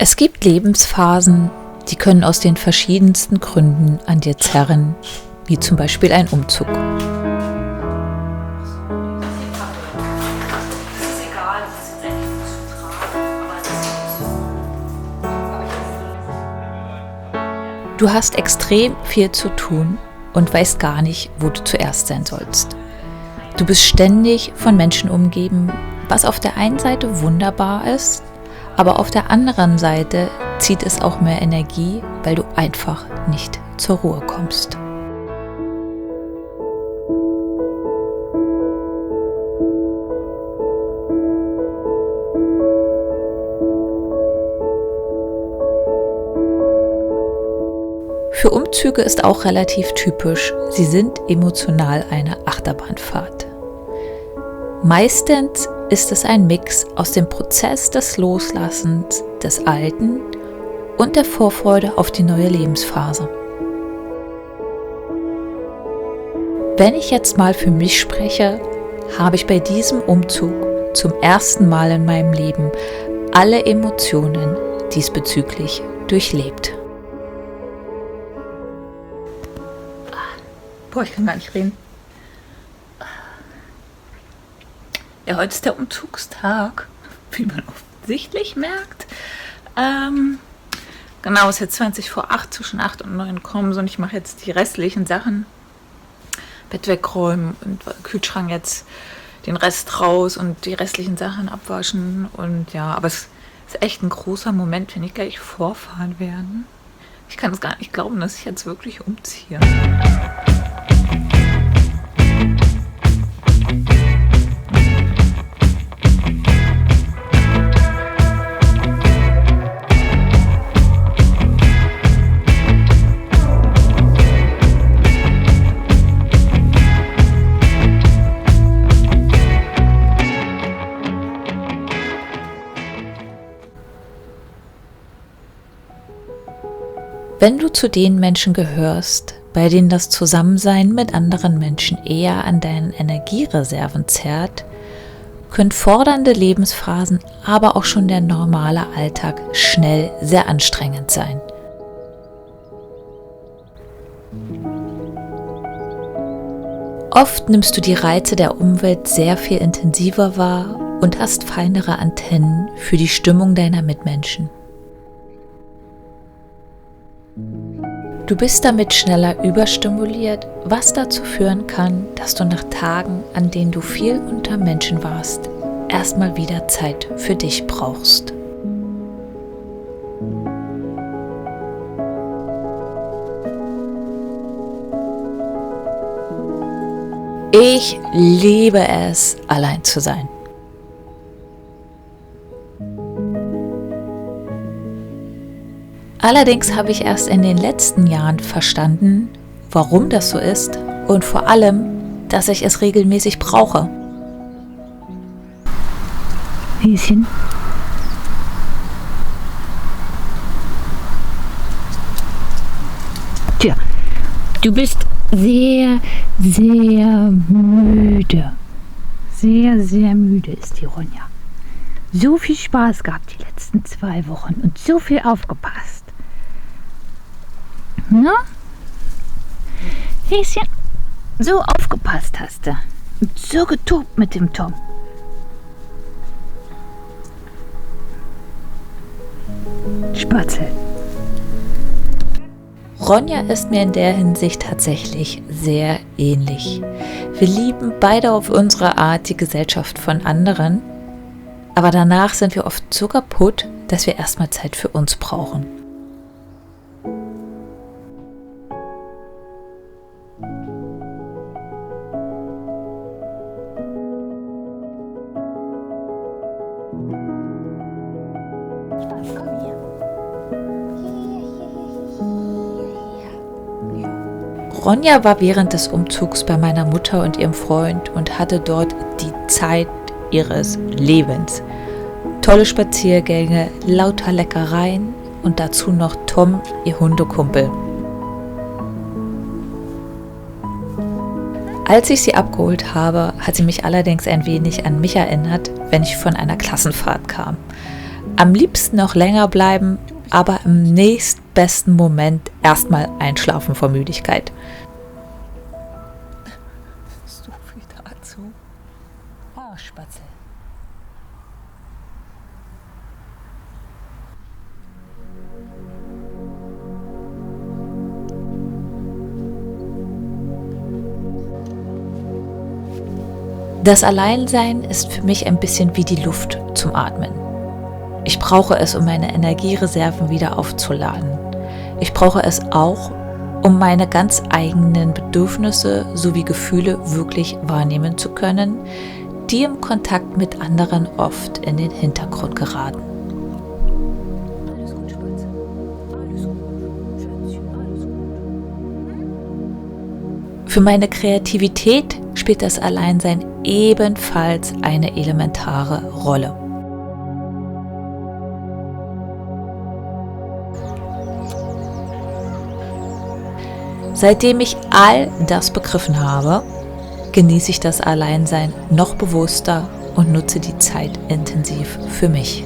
Es gibt Lebensphasen, die können aus den verschiedensten Gründen an dir zerren, wie zum Beispiel ein Umzug. Du hast extrem viel zu tun und weißt gar nicht, wo du zuerst sein sollst. Du bist ständig von Menschen umgeben, was auf der einen Seite wunderbar ist, aber auf der anderen Seite zieht es auch mehr Energie, weil du einfach nicht zur Ruhe kommst. Für Umzüge ist auch relativ typisch, sie sind emotional eine Achterbahnfahrt. Meistens ist es ein Mix aus dem Prozess des Loslassens des Alten und der Vorfreude auf die neue Lebensphase. Wenn ich jetzt mal für mich spreche, habe ich bei diesem Umzug zum ersten Mal in meinem Leben alle Emotionen diesbezüglich durchlebt. Boah, ich kann gar nicht reden. Ja, heute ist der Umzugstag, wie man offensichtlich merkt. Genau, es ist jetzt 20 vor 8, zwischen 8 und 9 kommen und ich mache jetzt die restlichen Sachen. Bett wegräumen und Kühlschrank jetzt den Rest raus und die restlichen Sachen abwaschen. Und ja, aber es ist echt ein großer Moment, wenn ich gleich vorfahren werde. Ich kann es gar nicht glauben, dass ich jetzt wirklich umziehe. Wenn du zu den Menschen gehörst, bei denen das Zusammensein mit anderen Menschen eher an deinen Energiereserven zerrt, können fordernde Lebensphasen, aber auch schon der normale Alltag schnell sehr anstrengend sein. Oft nimmst du die Reize der Umwelt sehr viel intensiver wahr und hast feinere Antennen für die Stimmung deiner Mitmenschen. Du bist damit schneller überstimuliert, was dazu führen kann, dass du nach Tagen, an denen du viel unter Menschen warst, erstmal wieder Zeit für dich brauchst. Ich liebe es, allein zu sein. Allerdings habe ich erst in den letzten Jahren verstanden, warum das so ist und vor allem, dass ich es regelmäßig brauche. Häschen. Tja, du bist sehr, sehr müde. Sehr, sehr müde ist die Ronja. So viel Spaß gehabt die letzten 2 Wochen und so viel aufgepasst. Na? Häschen, so aufgepasst hast du. Und so getobt mit dem Tom. Spatzel. Ronja ist mir in der Hinsicht tatsächlich sehr ähnlich. Wir lieben beide auf unsere Art die Gesellschaft von anderen, aber danach sind wir oft so kaputt, dass wir erstmal Zeit für uns brauchen. Ronja war während des Umzugs bei meiner Mutter und ihrem Freund und hatte dort die Zeit ihres Lebens. Tolle Spaziergänge, lauter Leckereien und dazu noch Tom, ihr Hundekumpel. Als ich sie abgeholt habe, hat sie mich allerdings ein wenig an mich erinnert, wenn ich von einer Klassenfahrt kam. Am liebsten noch länger bleiben, aber im nächstbesten Moment erstmal einschlafen vor Müdigkeit. So viel dazu. Oh, Spatzel. Das Alleinsein ist für mich ein bisschen wie die Luft zum Atmen. Ich brauche es, um meine Energiereserven wieder aufzuladen. Ich brauche es auch, um meine ganz eigenen Bedürfnisse sowie Gefühle wirklich wahrnehmen zu können, die im Kontakt mit anderen oft in den Hintergrund geraten. Alles gut, Spatz. Alles gut, Schätzchen, alles gut. Für meine Kreativität spielt das Alleinsein ebenfalls eine elementare Rolle. Seitdem ich all das begriffen habe, genieße ich das Alleinsein noch bewusster und nutze die Zeit intensiv für mich.